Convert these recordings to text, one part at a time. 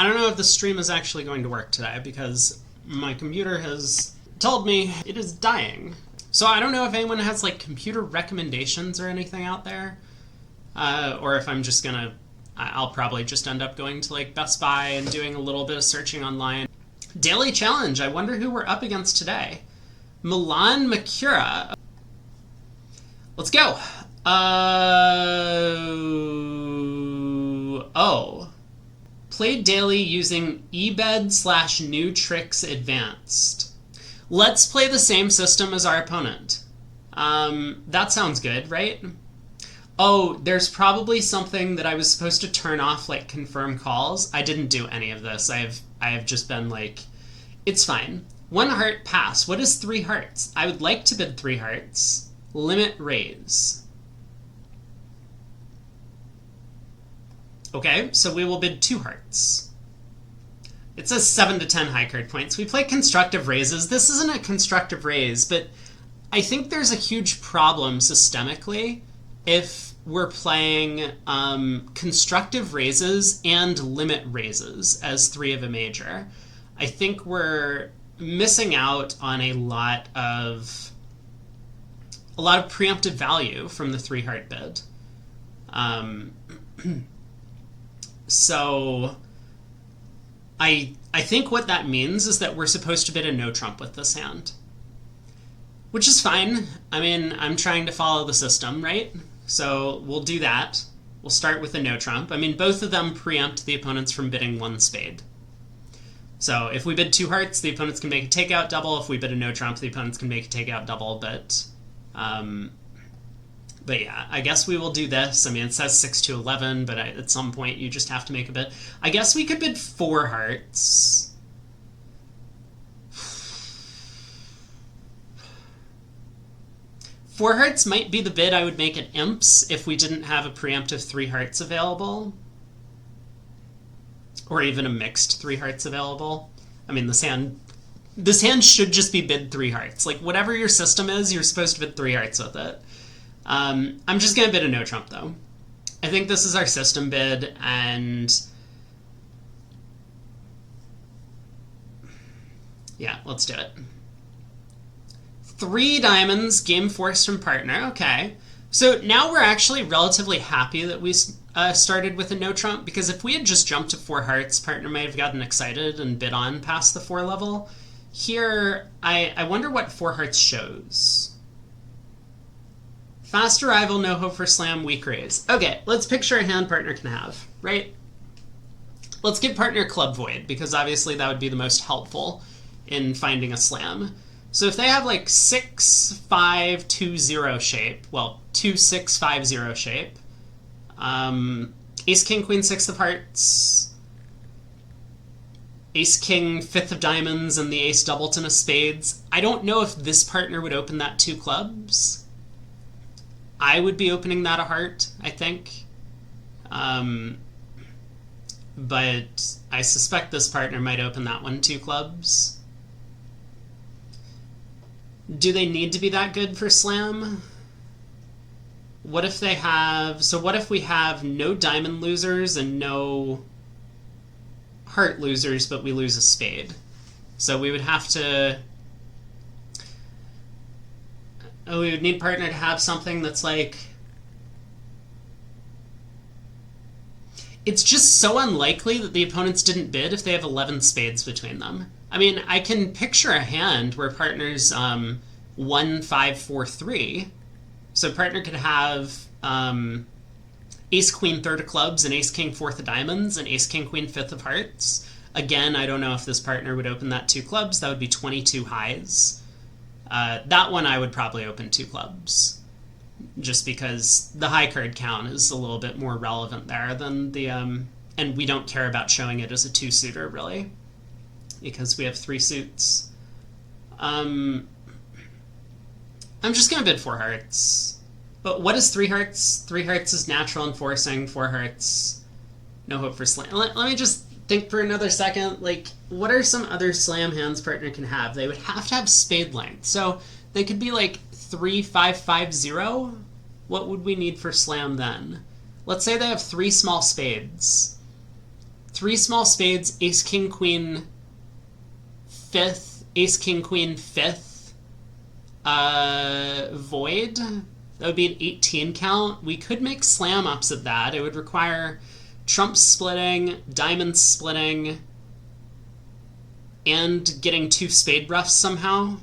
I don't know if the stream is actually going to work today because my computer has told me it is dying. So I don't know if anyone has like computer recommendations or anything out there, or if I'm just gonna, I'll probably just end up going to like Best Buy and doing a little bit of searching online. Daily challenge. I wonder who we're up against today. Milan, Macura. Let's go. Oh. Played daily using ebed/new tricks advanced. Let's play the same system as our opponent. That sounds good, right? Oh, there's probably something that I was supposed to turn off, like confirm calls. I didn't do any of this. I have just been like, it's fine. 1 heart pass. What is 3 hearts? I would like to bid 3 hearts. Limit raise. Okay, so we will bid 2 hearts. It says 7 to 10 high card points. We play constructive raises. This isn't a constructive raise, but I think there's a huge problem systemically if we're playing constructive raises and limit raises as 3 of a major. I think we're missing out on a lot of preemptive value from the 3 heart bid. So I think what that means is that we're supposed to bid a no trump with this hand, which is fine. I mean, I'm trying to follow the system, right? So we'll do that. We'll start with a no trump. I mean, both of them preempt the opponents from bidding 1 spade. So if we bid 2 hearts, the opponents can make a takeout double. If we bid a no trump, the opponents can make a takeout double. But yeah, I guess we will do this. I mean, it says 6 to 11, but at some point you just have to make a bid. I guess we could bid 4 hearts. Four hearts might be the bid I would make at imps if we didn't have a preemptive 3 hearts available. Or even a mixed 3 hearts available. I mean, this hand should just be bid 3 hearts. Like, whatever your system is, you're supposed to bid 3 hearts with it. I'm just going to bid a no trump, though. I think this is our system bid, and yeah, let's do it. 3 diamonds, game forced from partner. Okay. So now we're actually relatively happy that we started with a no trump, because if we had just jumped to 4 hearts, partner might have gotten excited and bid on past the 4 level. Here, I wonder what 4 hearts shows. Fast arrival, no hope for slam, weak raise. Okay, let's picture a hand partner can have, right? Let's give partner club void, because obviously that would be the most helpful in finding a slam. So if they have like 6-5-2-0 shape, well, 2-6-5-0 shape, ace, king, queen, 6 of hearts, ace, king, 5th of diamonds, and the ace doubleton of spades. I don't know if this partner would open that 2 clubs. I would be opening that a heart, I think. But I suspect this partner might open that one 2 clubs. Do they need to be that good for slam? What if they have... So what if we have no diamond losers and no heart losers, but we lose a spade? So we would have to... Oh, we would need partner to have something that's like... It's just so unlikely that the opponents didn't bid if they have 11 spades between them. I mean, I can picture a hand where partners 1-5-4-3. So partner could have ace, queen, 3rd of clubs, and ace, king, 4th of diamonds, and ace, king, queen, 5th of hearts. Again, I don't know if this partner would open that 2 clubs. That would be 22 highs. That one I would probably open 2 clubs, just because the high card count is a little bit more relevant there than the... and we don't care about showing it as a 2-suiter, really, because we have 3 suits. I'm just going to bid 4 hearts. But what is 3 hearts? 3 hearts is natural and forcing. 4 hearts, no hope for slam. Let me just think for another second. Like, what are some other slam hands partner can have? They would have to have spade length. So they could be like 3-5-5-0. What would we need for slam then? Let's say they have 3 small spades. three small spades, ace, king, queen, fifth, ace, king, queen, fifth, void. That would be an 18 count. We could make slam ups of that. It would require trump splitting, diamond splitting, and getting two spade ruffs somehow,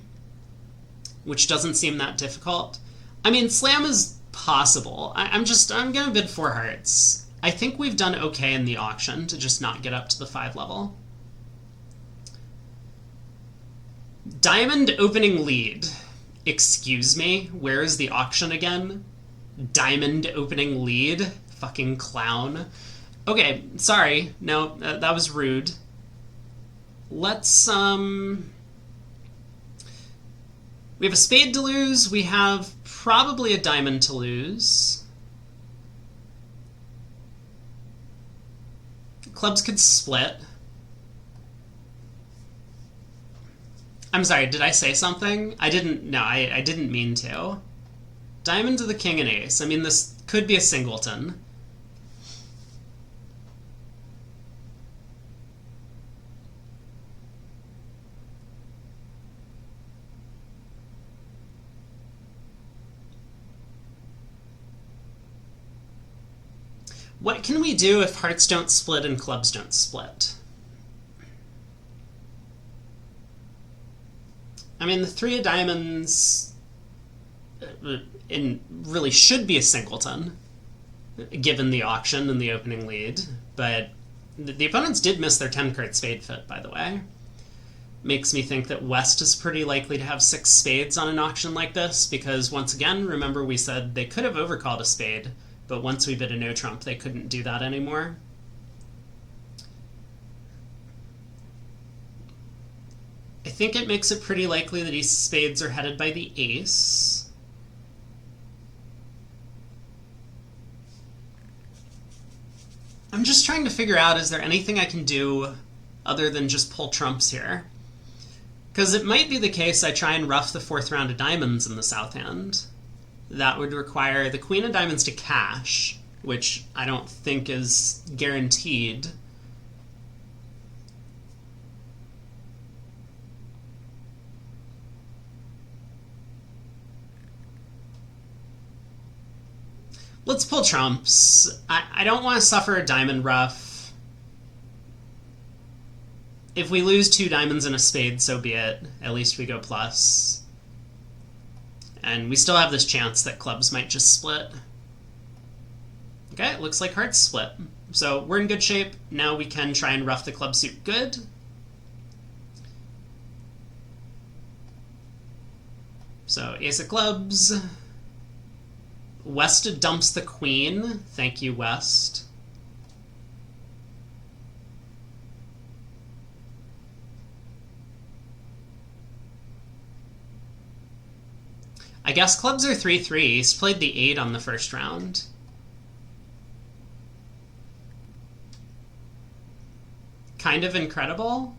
which doesn't seem that difficult. I mean, slam is possible. I'm gonna bid four hearts. I think we've done okay in the auction to just not get up to the 5 level. Diamond opening lead. Excuse me, where is the auction again? Diamond opening lead? Fucking clown. Okay, sorry. No, that was rude. Let's, we have a spade to lose. We have probably a diamond to lose. Clubs could split. I'm sorry, did I say something? I didn't, no, I didn't mean to. Diamond to the king and ace. I mean, this could be a singleton. What can we do if hearts don't split and clubs don't split? I mean, the 3 of diamonds really should be a singleton, given the auction and the opening lead, but the opponents did miss their 10-card spade fit, by the way. Makes me think that West is pretty likely to have 6 spades on an auction like this, because once again, remember we said they could have overcalled a spade, but once we bid a no trump, they couldn't do that anymore. I think it makes it pretty likely that these spades are headed by the ace. I'm just trying to figure out, is there anything I can do other than just pull trumps here? Because it might be the case I try and ruff the 4th round of diamonds in the south hand. That would require the queen of diamonds to cash, which I don't think is guaranteed. Let's pull trumps. I don't want to suffer a diamond ruff. If we lose 2 diamonds and a spade, so be it. At least we go plus. And we still have this chance that clubs might just split. Okay, it looks like hearts split. So we're in good shape. Now we can try and ruff the club suit good. So ace of clubs. West dumps the queen. Thank you, West. I guess clubs are 3-3. He's played the 8 on the first round. Kind of incredible.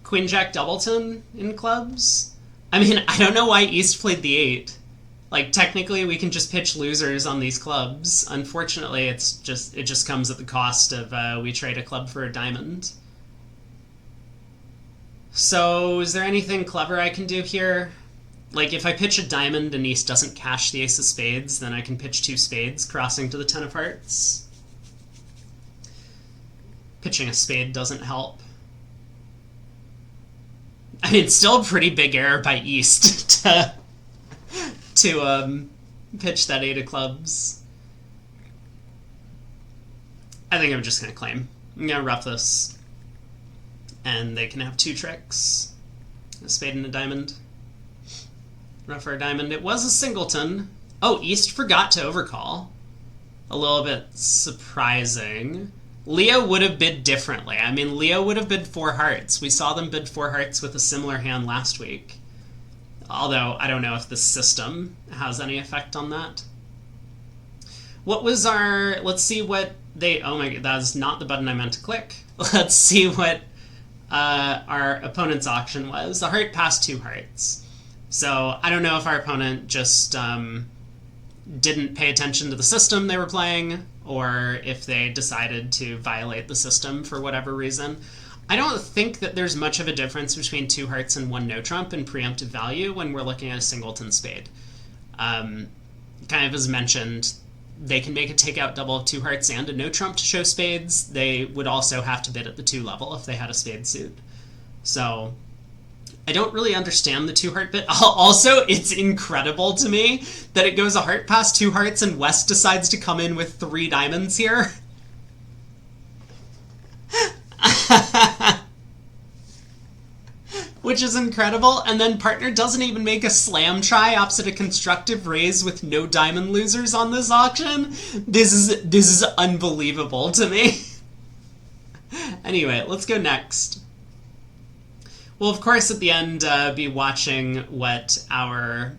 Queen Jack Doubleton in clubs. I mean, I don't know why East played the 8. Like, technically we can just pitch losers on these clubs. Unfortunately, it just comes at the cost of we trade a club for a diamond. So, is there anything clever I can do here? Like, if I pitch a diamond and East doesn't cash the ace of spades, then I can pitch 2 spades, crossing to the 10 of hearts. Pitching a spade doesn't help. I mean, still a pretty big error by East to pitch that 8 of clubs. I think I'm just going to claim. I'm going to ruff this. And they can have 2 tricks. A spade and a diamond. Ruff or a diamond. It was a singleton. Oh, East forgot to overcall. A little bit surprising. Leo would have bid differently. I mean, Leo would have bid 4 hearts. We saw them bid 4 hearts with a similar hand last week. Although, I don't know if the system has any effect on that. What was our... Let's see what they... Oh my god, that is not the button I meant to click. Let's see what our opponent's auction was. The heart passed 2 hearts. So, I don't know if our opponent just didn't pay attention to the system they were playing, or if they decided to violate the system for whatever reason. I don't think that there's much of a difference between 2 hearts and 1 no trump in preemptive value when we're looking at a singleton spade. Kind of as mentioned, they can make a takeout double of 2 hearts and a no trump to show spades. They would also have to bid at the 2 level if they had a spade suit. So I don't really understand the 2 heart bit. Also, it's incredible to me that it goes a heart past 2 hearts and West decides to come in with 3 diamonds here. Which is incredible, and then partner doesn't even make a slam try opposite a constructive raise with no diamond losers on this auction. This is unbelievable to me. Anyway, let's go next. We'll, of course, at the end be watching what our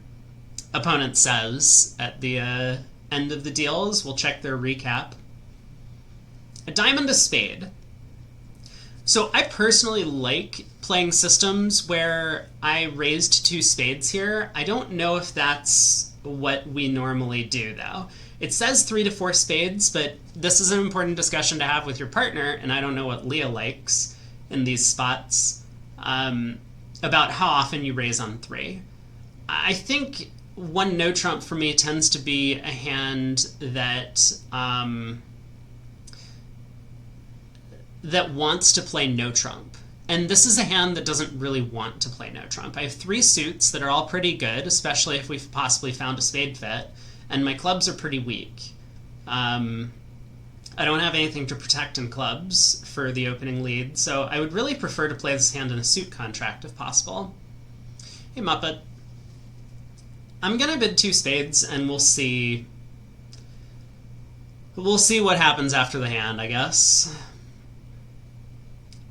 opponent says at the end of the deals. We'll check their recap. A diamond, a spade. So I personally like playing systems where I raised 2 spades here. I don't know if that's what we normally do, though. It says 3 to 4 spades, but this is an important discussion to have with your partner, and I don't know what Leah likes in these spots, about how often you raise on 3. I think 1 no trump for me tends to be a hand that that wants to play no trump. And this is a hand that doesn't really want to play no trump. I have 3 suits that are all pretty good, especially if we've possibly found a spade fit, and my clubs are pretty weak. I don't have anything to protect in clubs for the opening lead, so I would really prefer to play this hand in a suit contract if possible. Hey Muppet. I'm gonna bid 2 spades, and we'll see. We'll see what happens after the hand, I guess.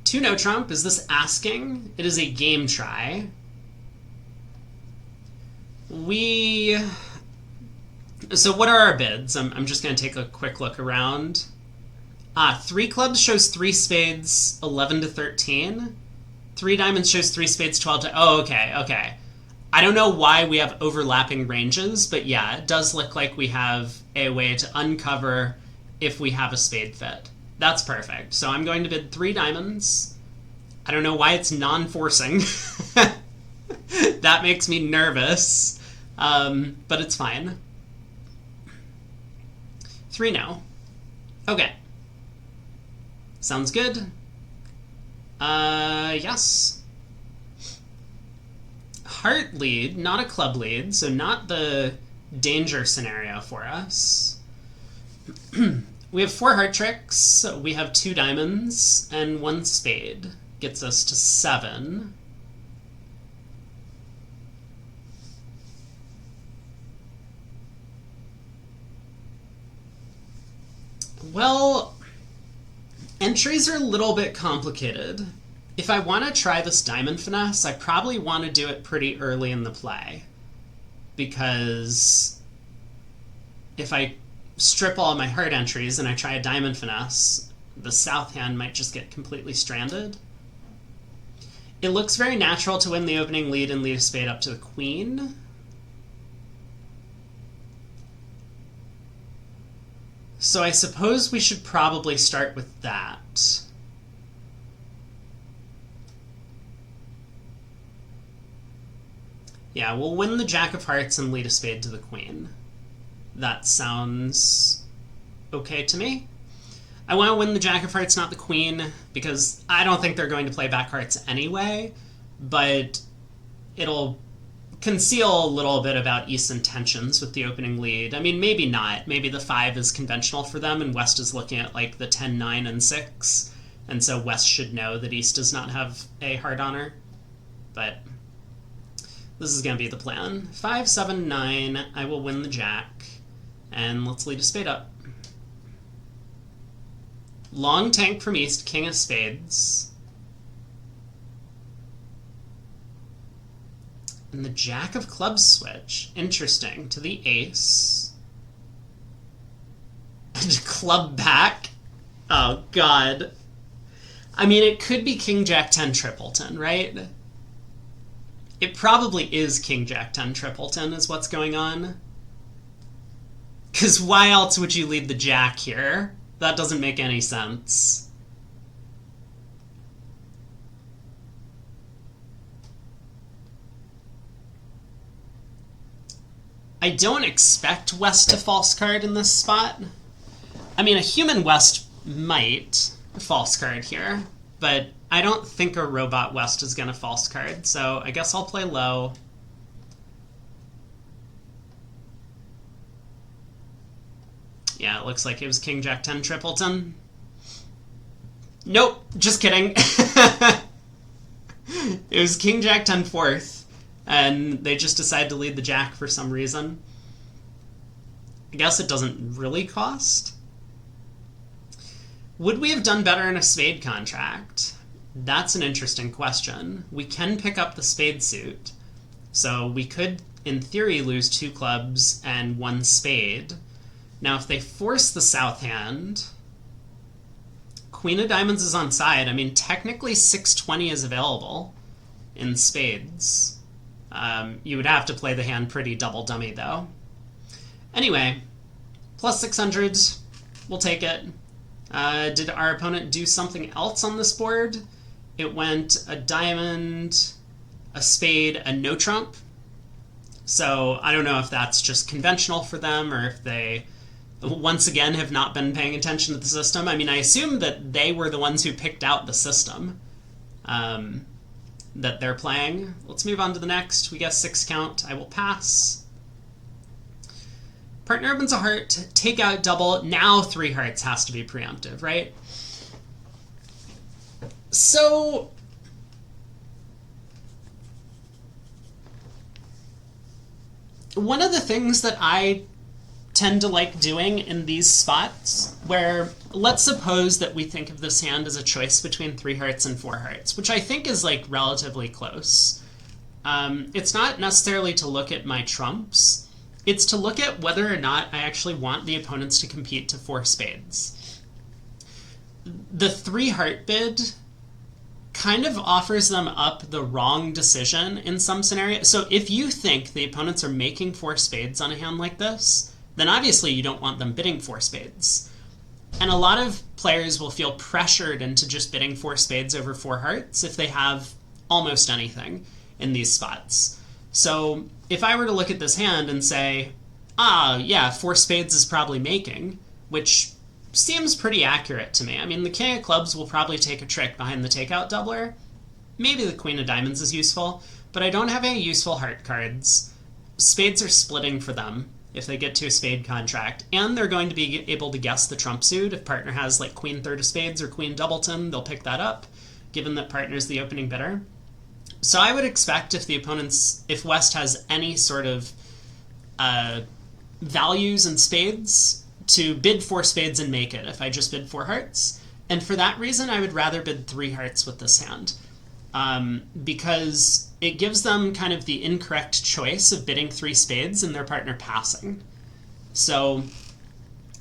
2 no trump. Is this asking? It is a game try. So what are our bids? I'm just going to take a quick look around. 3 clubs shows 3 spades, 11 to 13. 3 diamonds shows 3 spades, 12 to... Oh, okay. I don't know why we have overlapping ranges, but yeah, it does look like we have a way to uncover if we have a spade fit. That's perfect. So I'm going to bid 3 diamonds. I don't know why it's non-forcing. That makes me nervous. But it's fine. 3 no. Okay. Sounds good. Yes. Heart lead, not a club lead, so not the danger scenario for us. We have 4 heart tricks, we have 2 diamonds, and 1 spade. Gets us to 7. Well, entries are a little bit complicated. If I want to try this diamond finesse, I probably want to do it pretty early in the play. Because if I strip all my heart entries and I try a diamond finesse, the south hand might just get completely stranded. It looks very natural to win the opening lead and lead a spade up to the queen. So I suppose we should probably start with that. Yeah, we'll win the jack of hearts and lead a spade to the queen. That sounds okay to me. I want to win the jack of hearts, not the queen, because I don't think they're going to play back hearts anyway, but it'll conceal a little bit about East's intentions with the opening lead. I mean, maybe not. Maybe the 5 is conventional for them, and West is looking at like the 10, 9, and 6, and so West should know that East does not have a heart on her. But this is going to be the plan. 5, 7, 9, I will win the jack, and let's lead a spade up. Long tank from East, king of spades. And the jack of clubs switch. Interesting. To the ace. And club back. Oh, God. I mean, it could be king jack 10 tripleton, right? It probably is king jack 10 tripleton is what's going on. Because why else would you lead the jack here? That doesn't make any sense. I don't expect West to false card in this spot. I mean, a human West might false card here, but I don't think a robot West is going to false card, so I guess I'll play low. Yeah, it looks like it was King Jack 10 Tripleton. Nope, just kidding. It was King Jack 10 fourth, and they just decided to lead the jack for some reason. I guess it doesn't really cost. Would we have done better in a spade contract? That's an interesting question. We can pick up the spade suit, so we could, in theory, lose 2 clubs and 1 spade. Now, if they force the south hand, Queen of Diamonds is on side. I mean, technically 620 is available in spades. You would have to play the hand pretty double dummy, though. Anyway, plus 600, we'll take it. Did our opponent do something else on this board? It went a diamond, a spade, a no trump. So I don't know if that's just conventional for them or if they, once again, have not been paying attention to the system. I mean, I assume that they were the ones who picked out the system that they're playing. Let's move on to the next. We get 6 count. I will pass. Partner opens a heart, take out double. Now 3 hearts has to be preemptive, right? So one of the things that I tend to like doing in these spots, where let's suppose that we think of this hand as a choice between 3 hearts and 4 hearts, which I think is like relatively close. It's not necessarily to look at my trumps. It's to look at whether or not I actually want the opponents to compete to 4 spades. The 3 heart bid kind of offers them up the wrong decision in some scenarios. So if you think the opponents are making 4 spades on a hand like this, then obviously you don't want them bidding 4 spades. And a lot of players will feel pressured into just bidding 4 spades over 4 hearts if they have almost anything in these spots. So if I were to look at this hand and say, yeah, 4 spades is probably making, which seems pretty accurate to me. I mean, the King of Clubs will probably take a trick behind the takeout doubler. Maybe the Queen of Diamonds is useful, but I don't have any useful heart cards. Spades are splitting for them if they get to a spade contract, and they're going to be able to guess the trump suit. If partner has like Queen third of spades or Queen doubleton, they'll pick that up, given that partner's the opening bidder. So I would expect if West has any sort of values in spades, to bid 4 spades and make it if I just bid 4 hearts. And for that reason, I would rather bid 3 hearts with this hand. Because it gives them kind of the incorrect choice of bidding 3 spades and their partner passing. So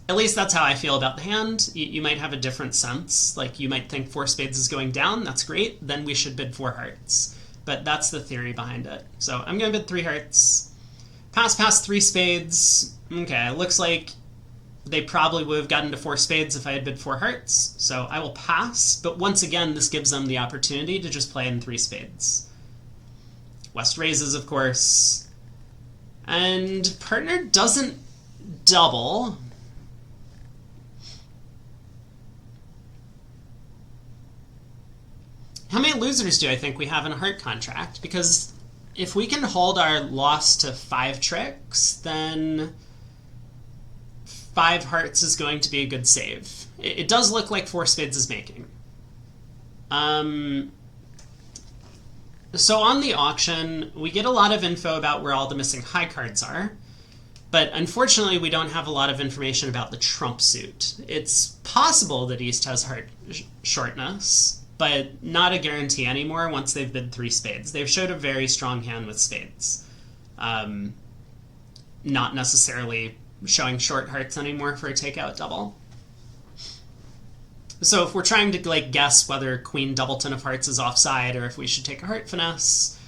at least that's how I feel about the hand. You might have a different sense. Like, you might think 4 spades is going down. That's great. Then we should bid 4 hearts. But that's the theory behind it. So I'm going to bid 3 hearts. Pass, 3 spades. Okay, looks like they probably would have gotten to 4 spades if I had bid 4 hearts. So I will pass. But once again, this gives them the opportunity to just play in 3 spades. West raises, of course. And partner doesn't double. How many losers do I think we have in a heart contract? Because if we can hold our loss to 5 tricks, then 5 hearts is going to be a good save. It does look like 4 spades is making. So on the auction, we get a lot of info about where all the missing high cards are, but unfortunately we don't have a lot of information about the trump suit. It's possible that East has heart shortness, but not a guarantee anymore once they've bid 3 spades. They've showed a very strong hand with spades. Not necessarily showing short hearts anymore for a takeout double. So if we're trying to like guess whether Queen doubleton of hearts is offside or if we should take a heart finesse,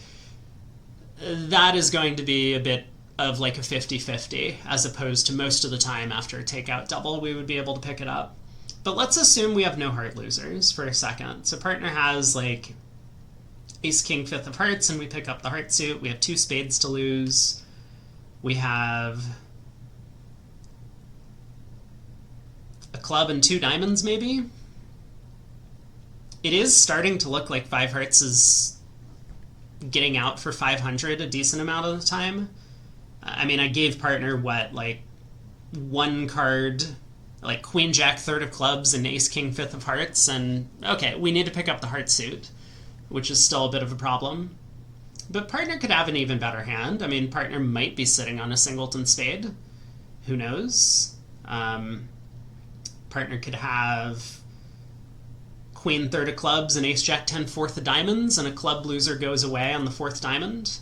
that is going to be a bit of like a 50-50, as opposed to most of the time after a takeout double we would be able to pick it up. But let's assume we have no heart losers for a second. So partner has like ace, king, fifth of hearts, and we pick up the heart suit. We have 2 spades to lose. We have a club and 2 diamonds, maybe? It is starting to look like 5 hearts is getting out for 500 a decent amount of the time. I mean, I gave partner, what, like 1 card, like queen, jack, third of clubs, and ace, king, fifth of hearts, and okay, we need to pick up the heart suit, which is still a bit of a problem. But partner could have an even better hand. I mean, partner might be sitting on a singleton spade. Who knows? Partner could have queen, third of clubs, and ace, jack, 10, fourth of diamonds, and a club loser goes away on the 4th diamond.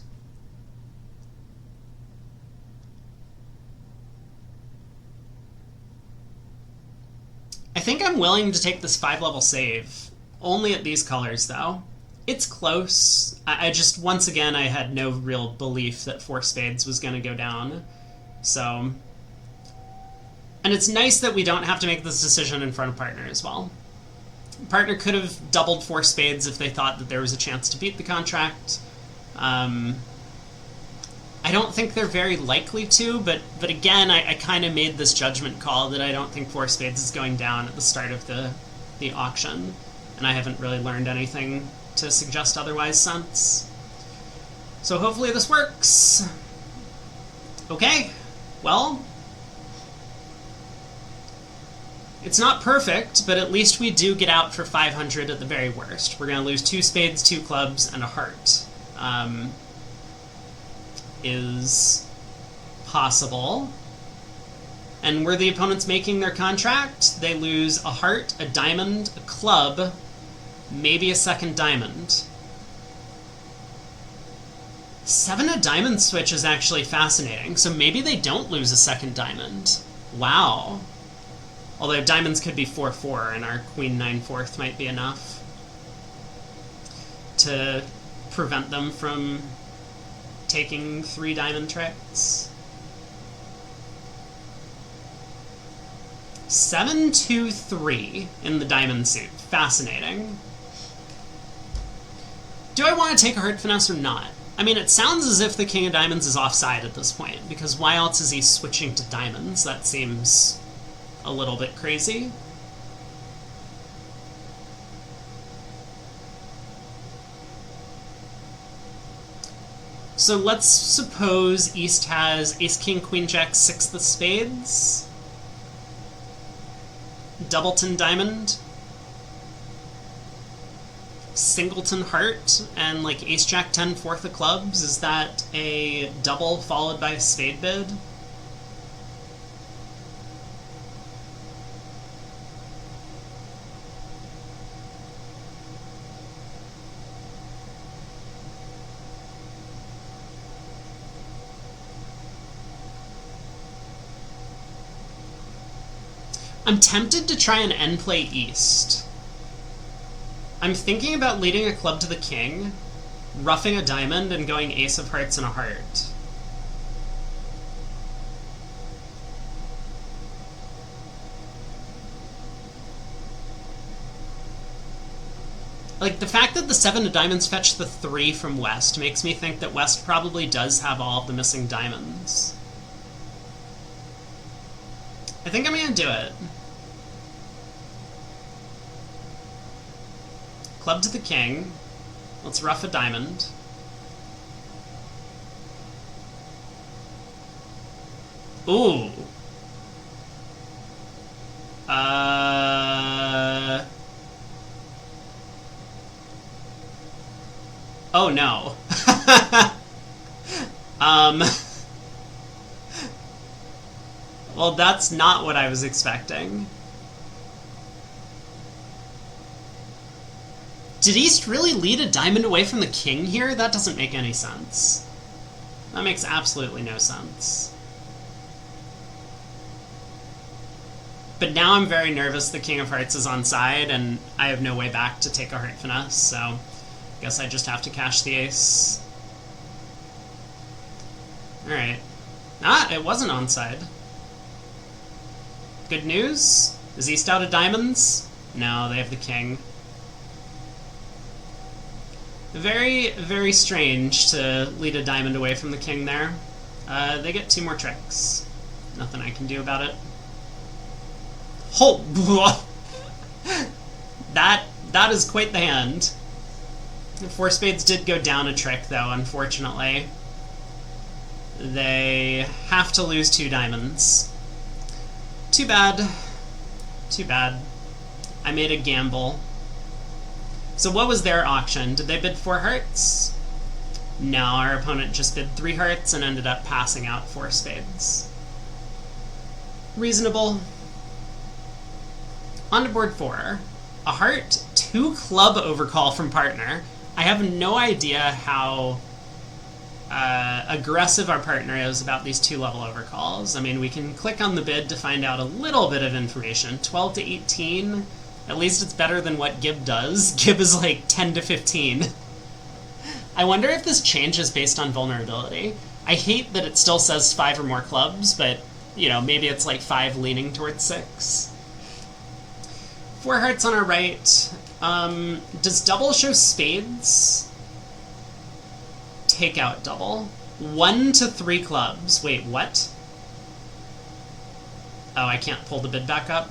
I think I'm willing to take this 5-level save. Only at these colors, though. It's close. I just, once again, I had no real belief that 4 spades was going to go down. So... And it's nice that we don't have to make this decision in front of partner as well. Partner could have doubled 4 spades if they thought that there was a chance to beat the contract. I don't think they're very likely to, but again, I kind of made this judgment call that I don't think 4 spades is going down at the start of the auction, and I haven't really learned anything to suggest otherwise since. So hopefully this works. Okay, well, it's not perfect, but at least we do get out for 500 at the very worst. We're going to lose 2 spades, 2 clubs, and a heart. Is possible. And were the opponents making their contract, they lose a heart, a diamond, a club, maybe a second diamond. 7 of diamond switch is actually fascinating, so maybe they don't lose a second diamond. Wow. Although diamonds could be 4-4, and our queen 9/4 might be enough to prevent them from taking 3 diamond tricks. 7-2-3 in the diamond suit. Fascinating. Do I want to take a heart finesse or not? I mean, it sounds as if the king of diamonds is offside at this point, because why else is he switching to diamonds? That seems a little bit crazy. So let's suppose East has ace, king, queen, jack, 6th of spades, doubleton diamond, singleton heart, and like ace, jack, 10, 4th of clubs. Is that a double followed by a spade bid? I'm tempted to try and end play East. I'm thinking about leading a club to the king, roughing a diamond, and going ace of hearts and a heart. Like, the fact that the 7 of diamonds fetched the 3 from West makes me think that West probably does have all of the missing diamonds. I think I'm gonna do it. Club to the king. Let's rough a diamond. Ooh. Oh no. Well, that's not what I was expecting. Did East really lead a diamond away from the king here? That doesn't make any sense. That makes absolutely no sense. But now I'm very nervous the king of hearts is on side, and I have no way back to take a heart finesse, so I guess I just have to cash the ace. Alright. Ah, it wasn't onside. Good news? Is East out of diamonds? No, they have the king. Very, very strange to lead a diamond away from the king there. They get 2 more tricks. Nothing I can do about it. Oh! That is quite the hand. 4 spades did go down a trick, though, unfortunately. They have to lose 2 diamonds. Too bad. Too bad. I made a gamble. So what was their auction? Did they bid 4 hearts? No, our opponent just bid 3 hearts and ended up passing out 4 spades. Reasonable. On to board 4. A heart, 2 club overcall from partner. I have no idea how aggressive our partner is about these 2-level overcalls. I mean, we can click on the bid to find out a little bit of information. 12 to 18. At least it's better than what Gib does. Gib is like 10 to 15. I wonder if this changes based on vulnerability. I hate that it still says 5 or more clubs, but, you know, maybe it's like 5 leaning towards 6. 4 hearts on our right. Does double show spades? Take out double. 1 to 3 clubs. Wait, what? Oh, I can't pull the bid back up.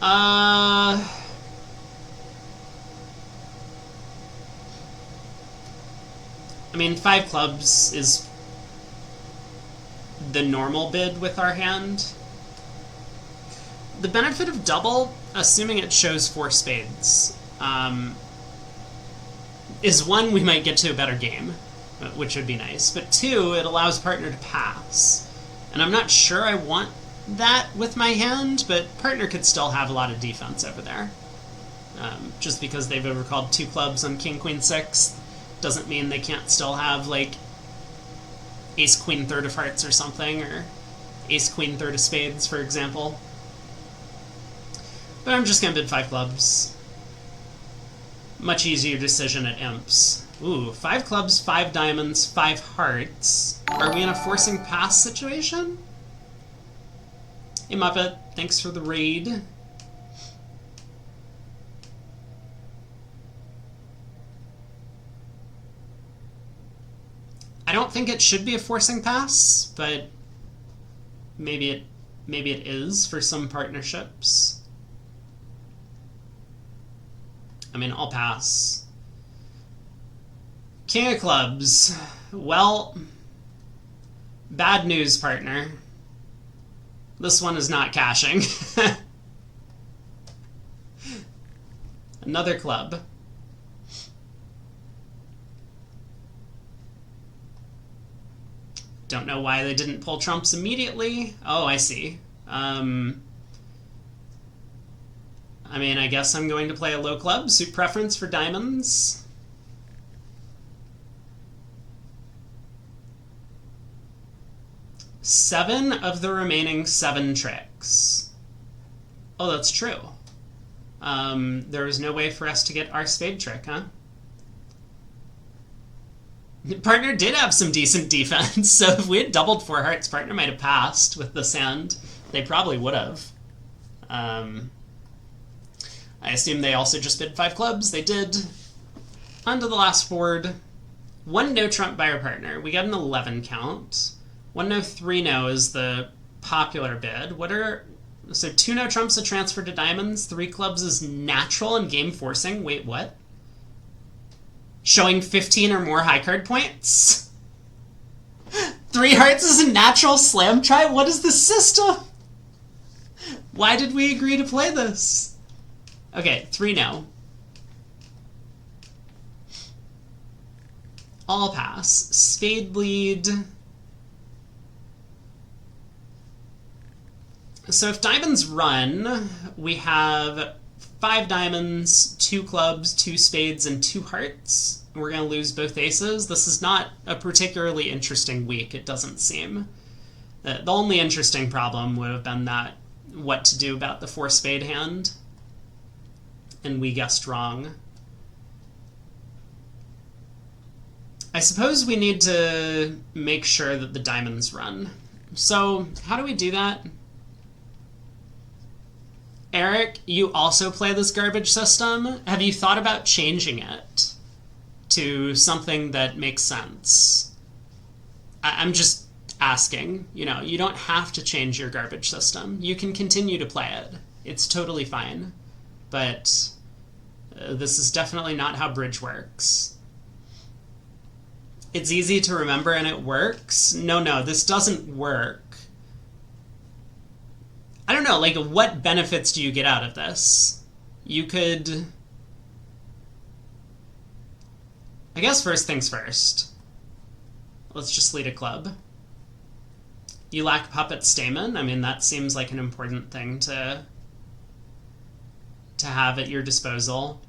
I mean, 5 clubs is the normal bid with our hand. The benefit of double, assuming it shows 4 spades, is 1, we might get to a better game, which would be nice, but 2, it allows partner to pass. And I'm not sure I want that with my hand, but partner could still have a lot of defense over there. Just because they've overcalled 2 clubs on king, queen, 6 doesn't mean they can't still have, like, ace, queen, third of hearts or something, or ace, queen, third of spades, for example. But I'm just gonna bid 5 clubs. Much easier decision at imps. Ooh, 5 clubs, 5 diamonds, 5 hearts. Are we in a forcing pass situation? Hey Muppet, thanks for the raid. I don't think it should be a forcing pass, but maybe it is for some partnerships. I mean, I'll pass. King of clubs. Well, bad news, partner. This one is not cashing. Another club. Don't know why they didn't pull trumps immediately. Oh, I see. I mean, I guess I'm going to play a low club. Suit preference for diamonds. Seven of the remaining 7 tricks. Oh, that's true. There was no way for us to get our spade trick, huh? Partner did have some decent defense, so if we had doubled 4 hearts, partner might have passed with this hand. They probably would have. I assume they also just bid 5 clubs. They did. On to the last board. 1 no trump by our partner. We got an 11 count. 1 no, 3 no is the popular bid. So 2 no trumps a transfer to diamonds. 3 clubs is natural and game forcing. Wait, what? Showing 15 or more high card points? 3 hearts is a natural slam try? What is the system? Why did we agree to play this? Okay, 3 no. All pass. Spade lead. So if diamonds run, we have 5 diamonds, 2 clubs, 2 spades, and 2 hearts. We're going to lose both aces. This is not a particularly interesting week, it doesn't seem. The only interesting problem would have been that what to do about the 4 spade hand. And we guessed wrong. I suppose we need to make sure that the diamonds run. So, how do we do that? Eric, you also play this garbage system. Have you thought about changing it to something that makes sense? I'm just asking. You know, you don't have to change your garbage system. You can continue to play it. It's totally fine. But this is definitely not how bridge works. It's easy to remember and it works. No, this doesn't work. I don't know, like, what benefits do you get out of this? You could... I guess first things first. Let's just lead a club. You lack puppet stamen. I mean, that seems like an important thing to have at your disposal.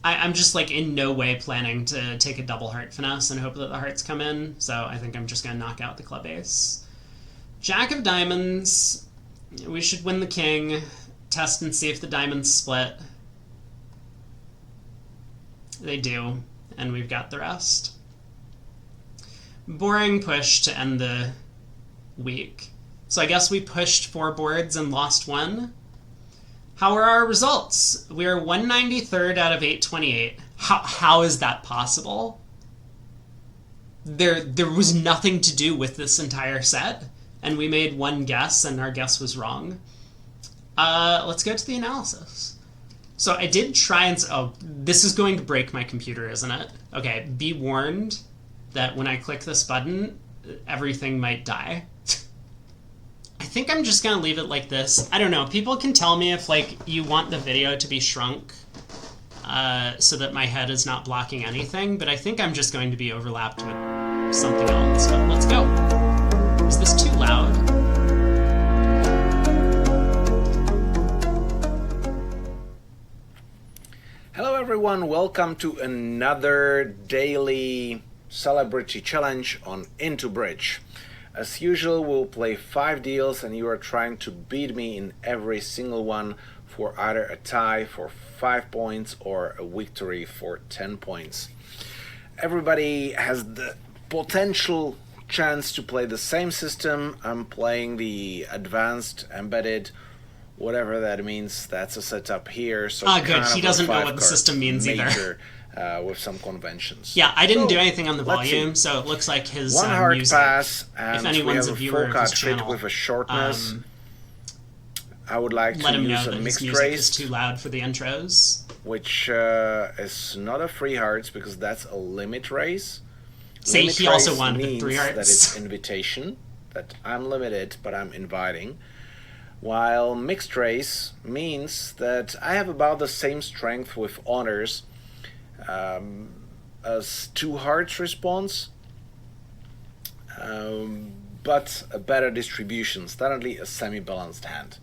I'm just, like, in no way planning to take a double heart finesse and hope that the hearts come in, so I think I'm just going to knock out the club ace. Jack of diamonds. We should win the king. Test and see if the diamonds split. They do, and we've got the rest. Boring push to end the week. So I guess we pushed 4 boards and lost 1. How are our results? We are 193rd out of 828. How is that possible? There was nothing to do with this entire set, and we made 1 guess, and our guess was wrong. Let's go to the analysis. So I did try and... Oh, this is going to break my computer, isn't it? Okay, be warned that when I click this button, everything might die. I think I'm just gonna leave it like this. I don't know. People can tell me if, like, you want the video to be shrunk so that my head is not blocking anything, but I think I'm just going to be overlapped with something else. But let's go. Is this too loud? Hello everyone, welcome to another daily celebrity challenge on Into Bridge. As usual, we'll play 5 deals and you are trying to beat me in every single one for either a tie for 5 points or a victory for 10 points. Everybody has the potential chance to play the same system. I'm playing the advanced, embedded, whatever that means. That's a setup here. So good. He doesn't know what the system means either. With some conventions. Yeah, I didn't do anything on the volume, so it looks like his 1 hard music, pass, and if anyone's we a have a viewer 4 of card his trick channel, with a shortness. I would like let to him know use a that his mixed music race, is too loud for the intros. which is not a 3 hearts because that's a limit race. Say Limit he also race wanted the means 3 hearts. that it's invitation, that I'm limited but I'm inviting. While mixed race means that I have about the same strength with honors as 2 hearts response, but a better distribution, suddenly a semi-balanced hand.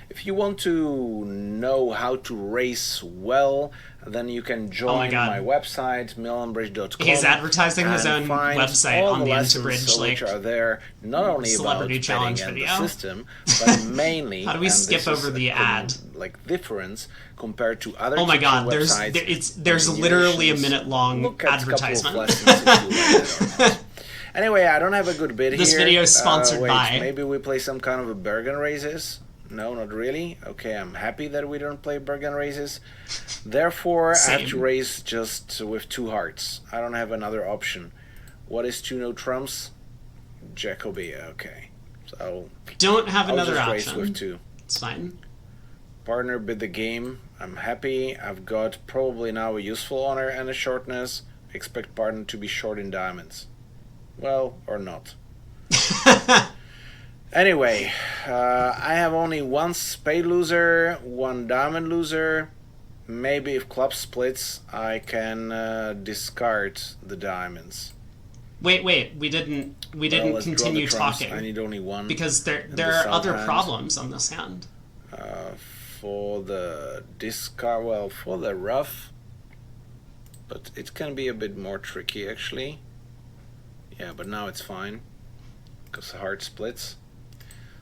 If you want to know how to race well, then you can join my website, milanbridge.com. He's advertising his own website on the lessons Interbridge, which are there not only celebrity about challenge betting video. and the system, but mainly. How do we skip over the ad? Like difference compared to other. Oh my God! There's literally a minute-long advertisement. Anyway, I don't have a good bid here. This video is sponsored by. Maybe we play some kind of a Bergen raises. No, not really. Okay, I'm happy that we don't play Bergen raises. Therefore, I have to raise just with 2 hearts. I don't have another option. What is 2 no trumps? Jacoby. Okay, so don't have another I'll option. Race with 2. It's fine. Partner bid the game. I'm happy. I've got probably now a useful honor and a shortness. Expect partner to be short in diamonds. Well, or not. Anyway, I have only 1 spade loser, 1 diamond loser. Maybe if club splits, I can discard the diamonds. Wait, we didn't continue talking. I need only 1 because there are other problems on this hand. For the discard, well, for the rough, but it can be a bit more tricky actually. Yeah, but now it's fine because the heart splits.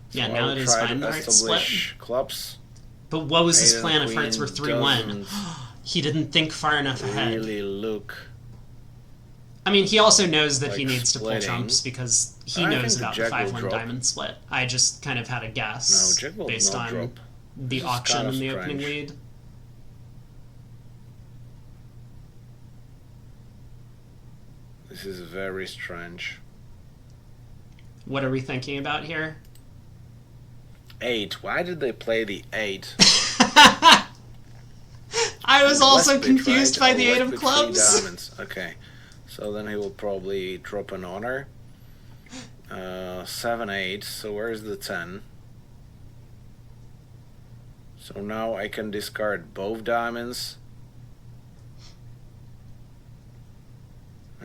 So yeah, now it is fine. The heart split. Clubs. But what was his plan if hearts were 3-1? He didn't think far enough ahead. Really look. I I mean, he also knows that Like he needs to pull splitting. trumps because he I knows think about the the jack will 5-1 drop. diamond split. I just kind of had a No, guess jack will based not on drop. the This is auction kind of and the opening strange. lead. This is very strange. What are we thinking about here? 8. Why did they play the 8? I was also West bit, confused right? by the Oh, 8 West of bit, clubs. 3 diamonds. Okay. So then he will probably drop an honor. 7, 8. So where's the 10? So now I can discard both diamonds.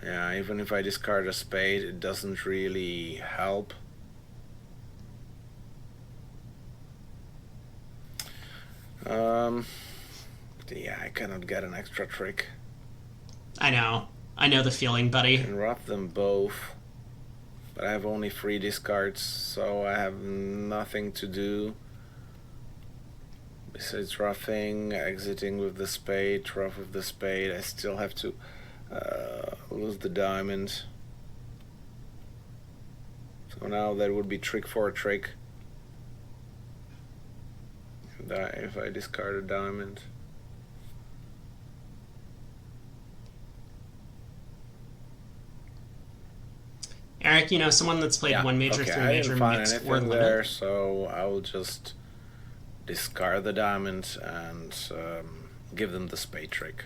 Yeah, even if I discard a spade, it doesn't really help. Yeah, I cannot get an extra trick. I know the feeling, I buddy. can rough them both, but I have only 3 discards, so I have nothing to do. Besides roughing, exiting with the spade, rough with the spade, I still have to lose the diamond. So now that would be trick for a trick. If I discard a diamond. Eric, you know, someone that's played one major, okay, 3 I major, didn't find mixed, anything or limit. there, so I will just discard the diamond and give them the spade trick.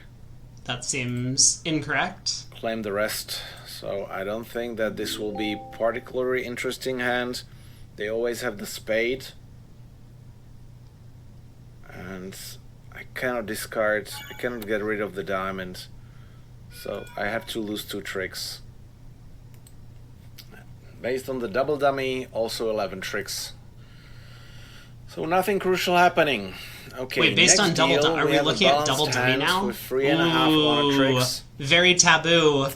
That seems incorrect. Claim the rest. So I don't think that this will be particularly interesting hand. They always have the spade. And I cannot discard, I cannot get rid of the diamond. So I have to lose 2 tricks. Based on the double dummy, also 11 tricks. So nothing crucial happening. Okay, Wait, based next on double deal, dummy, are we have a looking at balanced double dummy hand now? with 3.5 honor tricks. Very taboo.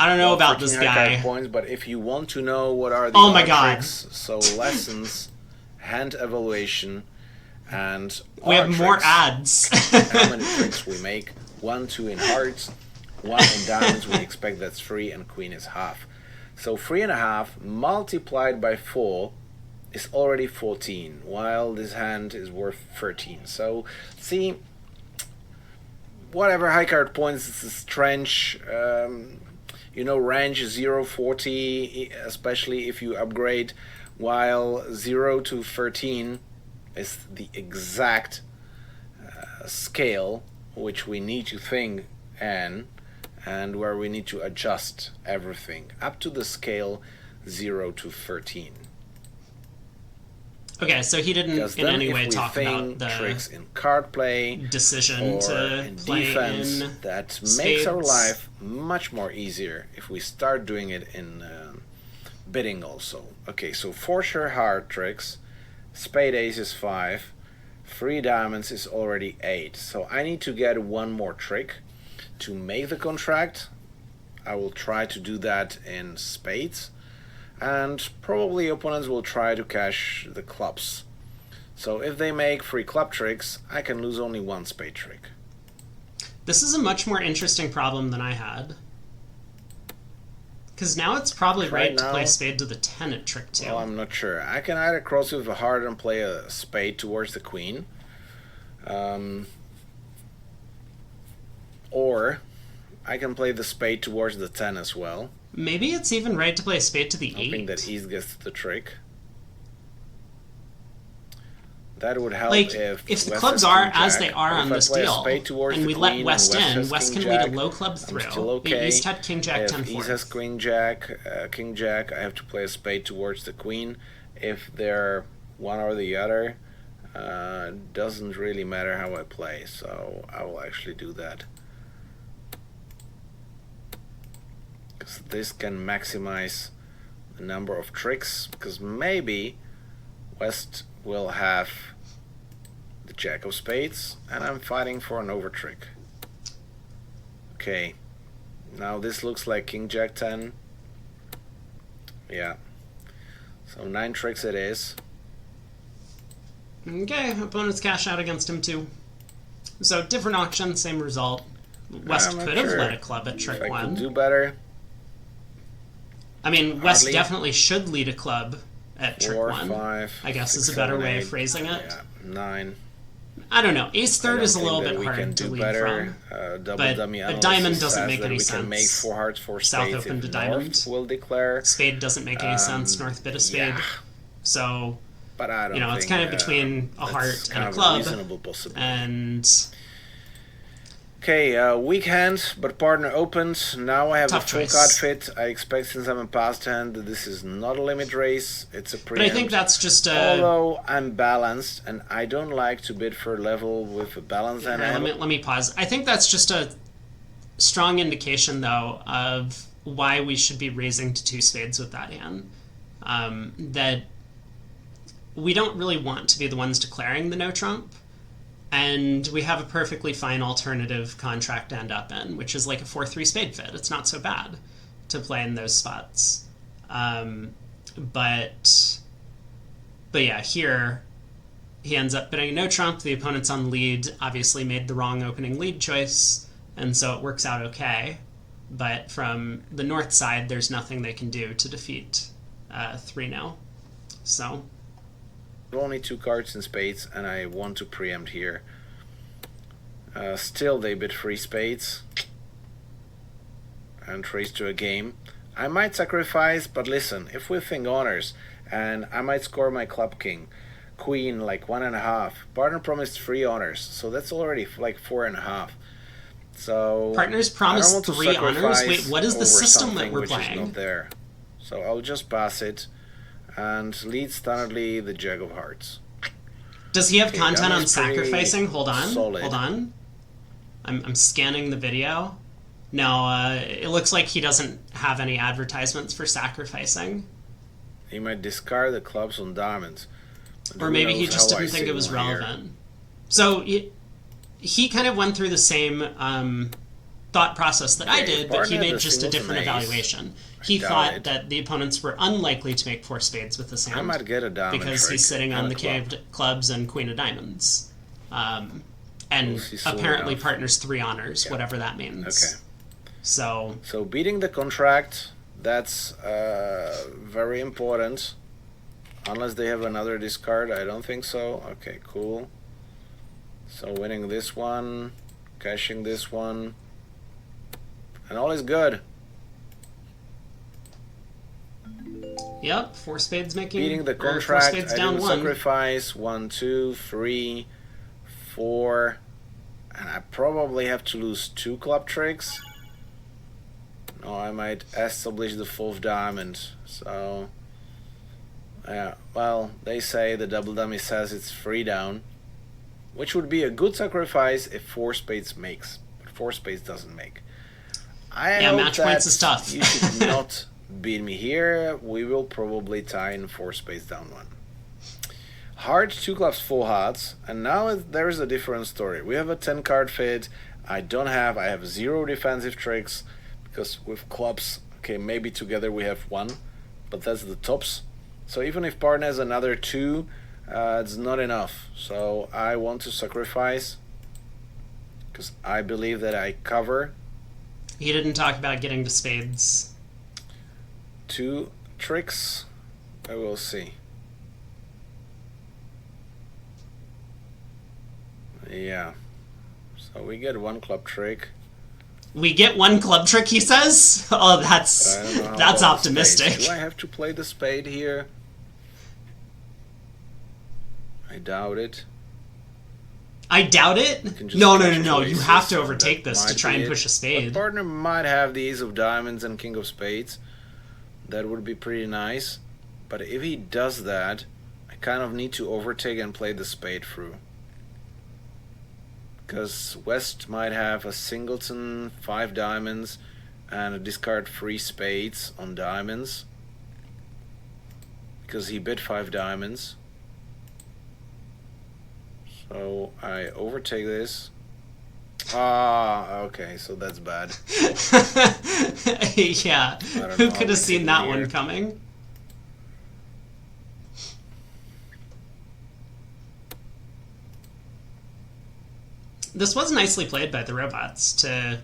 I don't know about this 14 high card guy. points, but if you want to know what are the Oh my honor God. tricks, so lessons, hand evaluation, and We have honor more tricks. ads. How many tricks we make? 1, 2 in hearts, 1 in diamonds. We expect that's 3, and queen is half. So 3.5 multiplied by 4 is already 14, while this hand is worth 13. So see, whatever high card points, this is strange. You know, range 0-40, especially if you upgrade, while 0 to 13 is the exact scale which we need to think in, and where we need to adjust everything up to the scale 0 to 13. Okay, so he didn't Because in then any if way we talk think about tricks the in card play decision or to in play defense, in that makes our spades. life much more easier if we start doing it in bidding also. Okay, so for sure hard tricks, spade ace is 5, 3 diamonds is already 8. So I need to get 1 more trick to make the contract. I will try to do that in spades, and probably opponents will try to cash the clubs. So if they make 3 club tricks, I can lose only 1 spade trick. This is a much more interesting problem than I had. Because now it's probably right to play spade to the 10 at trick 2. Well, I'm not sure. I can either cross with a heart and play a spade towards the queen, or I can play the spade towards the 10 as well. Maybe it's even right to play spade to the 8. Hoping that East gets the trick. That would help Like, if the West clubs has are king as jack. they are But on if I this play a deal, spade towards and the we queen let West and in, West king can lead a jack, low club I'm through. still okay. The East had king jack 10 If East has queen jack, king jack, I have to play a spade towards the queen. If they're one or the other, doesn't really matter how I play, so I will actually do that. Because this can maximize the number of tricks, because maybe West will have the jack of spades and I'm fighting for an over trick. Okay, now this looks like king jack 10. Yeah, so 9 tricks it is. Okay, opponents cash out against him too. So different auction, same result. West I'm not could have sure led a club at if trick I 1. could do better. I mean, West Hardly. definitely should lead a club at trick 4, 1. 5, I guess 6, is a better 7, way 8, of phrasing it. yeah, 9. I don't know. Ace I third don't is a think little that bit we can hard to do lead better. from. Double But dummy a analysis diamond doesn't says make that any we can make sense. 4 hearts, 4 South spades open if to North diamond. will declare. Spade doesn't make any sense. North bit a spade. Yeah, So, but I don't you know, think it's kind of between a that's heart kind and a of club. reasonable possibility. And Okay, weak hand, but partner opens. Now I have Tough a full choice. card fit. I expect since I'm in past hand that this is not a limit race. It's a but preempt. I think that's just a. Although I'm balanced, and I don't like to bid for level with a balanced hand. Let me pause. I think that's just a strong indication, though, of why we should be raising to 2 spades with that hand. That we don't really want to be the ones declaring the no trump. And we have a perfectly fine alternative contract to end up in, which is like a 4-3 spade fit. It's not so bad to play in those spots. But yeah, here he ends up bidding no trump. The opponent's on lead, obviously made the wrong opening lead choice, and so it works out okay. But from the north side, there's nothing they can do to defeat 3-0. So Only 2 cards in spades, and I want to preempt here. Still, they bid 3 spades and raise to a game. I might sacrifice, but listen, if we think honors, and I might score my club king, queen like 1.5. Partner promised 3 honors, so that's already like 4.5. So partners promised 3 honors. Wait, what is the system that we're playing? Is not there. So I'll just pass it. And leads standardly the Jack of Hearts. Does he have content on sacrificing? Hold on. Solid. Hold on. I'm scanning the video. No, it looks like he doesn't have any advertisements for sacrificing. He might discard the clubs on diamonds. Or maybe he just didn't think it was relevant. Here. So he kind of went through the same thought process that I did, but he made just a different evaluation. He thought that the opponents were unlikely to make 4 spades with this hand. I might get a diamond because he's sitting on the caved clubs and queen of diamonds. And apparently partners 3 honors, whatever that means. Okay. So beating the contract, that's very important. Unless they have another discard, I don't think so. Okay, cool. So winning this one, cashing this one, and all is good. Yep, 4 spades making. Beating the contract, 4 spades down 1. Sacrifice 1, 2, 3, 4, and I probably have to lose 2 club tricks. No, I might establish the 4th diamond. So, yeah. Well, they say the double dummy says it's 3 down, which would be a good sacrifice if 4 spades makes, but 4 spades doesn't make. Yeah, match points is tough. You should not beat me here. We will probably tie in 4 spades down 1. Heart, 2 clubs, full hearts, and now there is a different story. We have a 10 card fit. I have 0 defensive tricks, because with clubs, okay, maybe together we have 1, but that's the tops. So even if partner has another 2, it's not enough. So I want to sacrifice, because I believe that I cover. He didn't talk about getting to spades. 2 tricks, I will see. Yeah, so we get 1 club trick. We get 1 club trick, he says? Oh, that's optimistic. Do I have to play the spade here? I doubt it. I doubt it? No. You have to overtake this to try and push a spade. My partner might have the ace of diamonds and king of spades. That would be pretty nice. But if he does that, I kind of need to overtake and play the spade through. Because West might have a singleton, 5 diamonds, and a discard 3 spades on diamonds. Because he bid 5 diamonds. So I overtake this. Okay, so that's bad. Yeah, who could have seen that one coming? This was nicely played by the robots to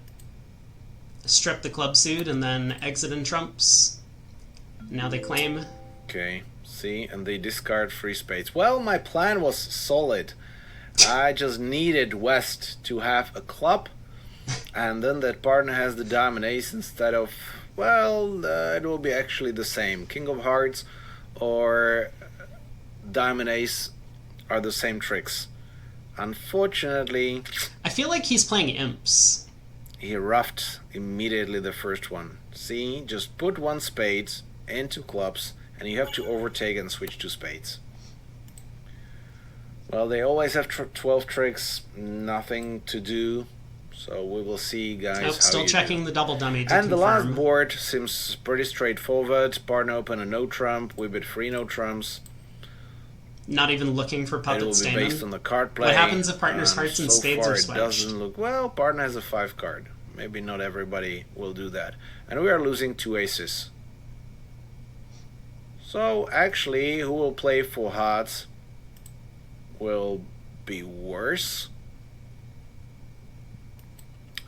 strip the club suit and then exit in trumps. Now they claim. Okay, see, and they discard 3 spades. Well, my plan was solid. I just needed West to have a club, and then that partner has the diamond ace instead of, well, it will be actually the same. King of hearts or diamond ace are the same tricks. Unfortunately, I feel like he's playing imps. he ruffed immediately the first one. See, just put 1 spade into clubs, and you have to overtake and switch to spades. Well, they always have 12 tricks, nothing to do, so we will see, guys. Oh, still checking the double dummy to and confirm. the last board seems pretty straightforward. Partner open a no trump, we bid 3 no trumps. Not even looking for It puppet will be Stamen. based on the card play. What happens if partner's hearts and so spades far are it switched? doesn't look well. Partner has a 5 card. Maybe not everybody will do that. And we are losing 2 aces. So actually, who will play 4 hearts will be worse.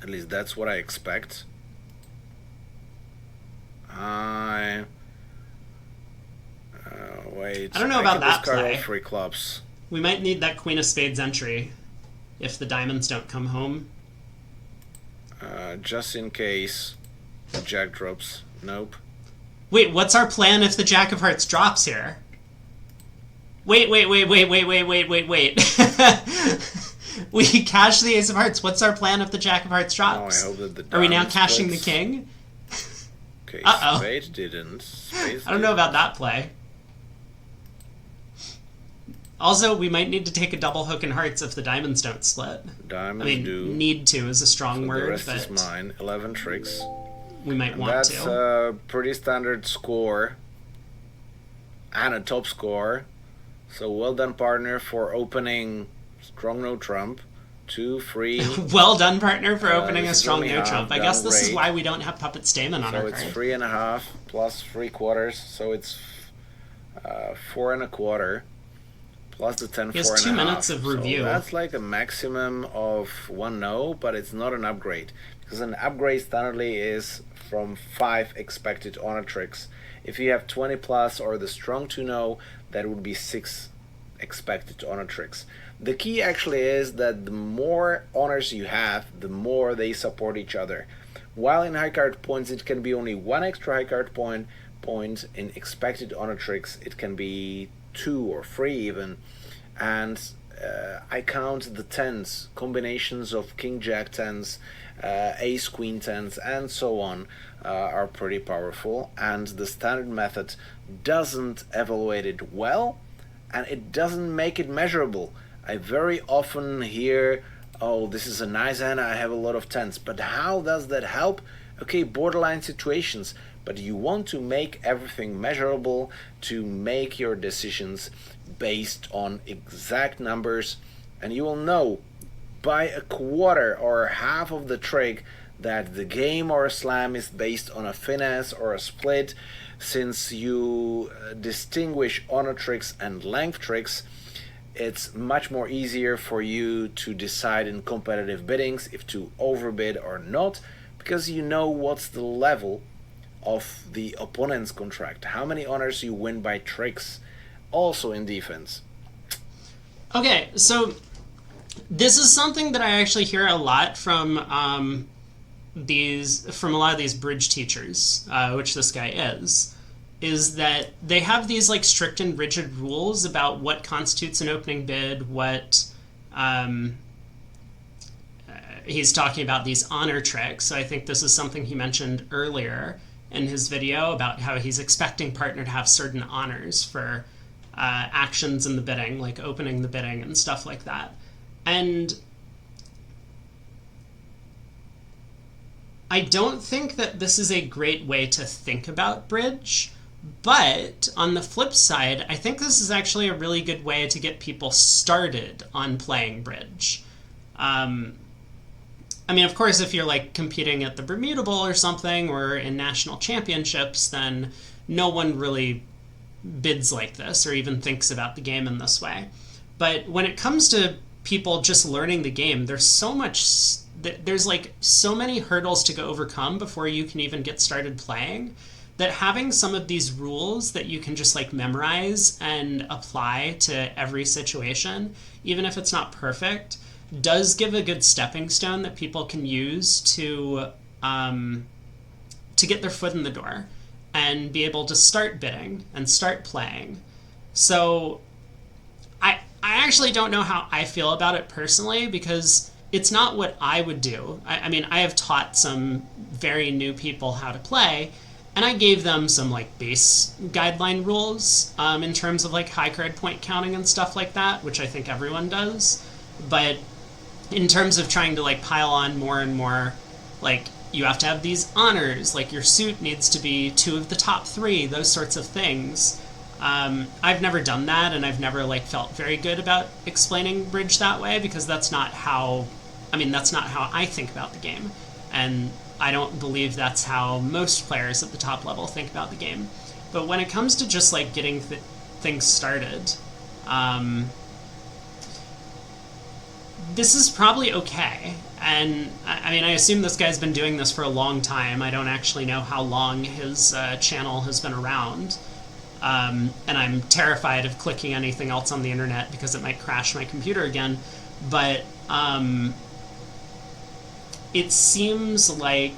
At least that's what I expect. Wait. I don't know about that discard play. all 3 clubs. We might need that queen of spades entry if the diamonds don't come home. Just in case the jack drops. Nope. Wait, what's our plan if the jack of hearts drops here? Wait. We cash the ace of hearts. What's our plan if the jack of hearts drops? I hope that the Are we now diamond cashing splits. the king? Okay, Uh-oh. spade didn't. Spade I don't know about that play. Also, we might need to take a double hook in hearts if the diamonds don't split. Diamonds I mean, do. need to is a strong So word, the rest but is mine. 11 tricks. we might And want that's to. a pretty standard score. And a top score. So well done, partner, for opening strong no trump. 2, 3. Well done, partner, for opening a this is strong only no half, trump. I down guess this is rate. why we don't have puppet Stamen on So our it's card. 3.5 plus 3/4. So it's 4 1/4. Plus the 10, He has 4 2 1/2. minutes of review. So that's like a maximum of 1 no, but it's not an upgrade. Because an upgrade standardly is from 5 expected honor tricks. If you have 20 plus or the strong 2 no, that would be 6 expected honor tricks. The key actually is that the more honors you have, the more they support each other. While in high card points it can be only 1 extra high card point, in expected honor tricks it can be 2 or 3 even. And I count the 10s, combinations of king jack 10s, ace queen 10s, and so on are pretty powerful, and the standard method doesn't evaluate it well, and it doesn't make it measurable. I very often hear, oh, this is a nice hand, I have a lot of 10s, but how does that help? Okay, borderline situations, but you want to make everything measurable to make your decisions based on exact numbers, and you will know by a quarter or half of the trick that the game or a slam is based on a finesse or a split. Since you distinguish honor tricks and length tricks, it's much more easier for you to decide in competitive biddings if to overbid or not, because you know what's the level of the opponent's contract, how many honors you win by tricks, also in defense. Okay, so this is something that I actually hear a lot from a lot of these bridge teachers, which this guy is that they have these like strict and rigid rules about what constitutes an opening bid, what he's talking about these honor tricks. So I think this is something he mentioned earlier in his video about how he's expecting partner to have certain honors for actions in the bidding, like opening the bidding and stuff like that. And I don't think that this is a great way to think about bridge, but on the flip side, I think this is actually a really good way to get people started on playing bridge. I mean, of course, if you're like competing at the Bermuda Bowl or something, or in national championships, then no one really bids like this or even thinks about the game in this way. But when it comes to people just learning the game, there's like so many hurdles to go overcome before you can even get started playing, that having some of these rules that you can just like memorize and apply to every situation, even if it's not perfect, does give a good stepping stone that people can use to get their foot in the door and be able to start bidding and start playing. So I actually don't know how I feel about it personally, because it's not what I would do. I mean, I have taught some very new people how to play, and I gave them some like base guideline rules in terms of like high card point counting and stuff like that, which I think everyone does. But in terms of trying to like pile on more and more, like you have to have these honors, like your suit needs to be 2 of the top 3, those sorts of things. I've never done that, and I've never like felt very good about explaining bridge that way, because that's not how I think about the game, and I don't believe that's how most players at the top level think about the game. But when it comes to just like getting things started, this is probably okay. And I mean, I assume this guy's been doing this for a long time. I don't actually know how long his channel has been around. And I'm terrified of clicking anything else on the internet because it might crash my computer again. But it seems like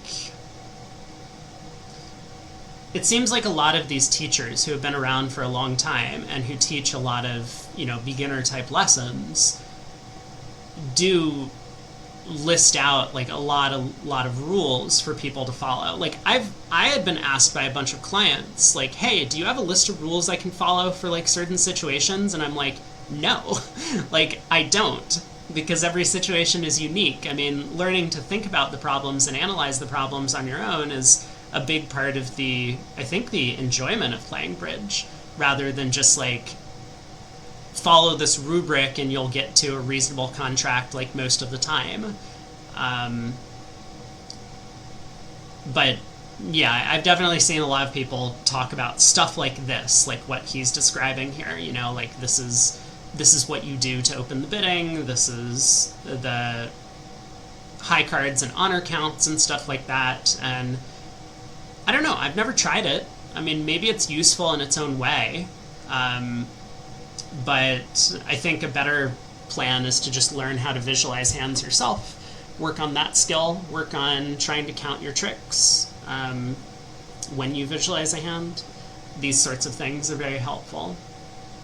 a lot of these teachers who have been around for a long time and who teach a lot of, beginner type lessons do list out like a lot of rules for people to follow. Like I had been asked by a bunch of clients, like, hey, do you have a list of rules I can follow for like certain situations? And I'm like, no. Like, I don't, because every situation is unique. I mean, learning to think about the problems and analyze the problems on your own is a big part of the enjoyment of playing bridge, rather than just like follow this rubric and you'll get to a reasonable contract like most of the time. But yeah, I've definitely seen a lot of people talk about stuff like this, like what he's describing here, like this is what you do to open the bidding, this is the high cards and honor counts and stuff like that. And I don't know, I've never tried it. I mean, maybe it's useful in its own way. But I think a better plan is to just learn how to visualize hands yourself, work on that skill, work on trying to count your tricks when you visualize a hand. These sorts of things are very helpful.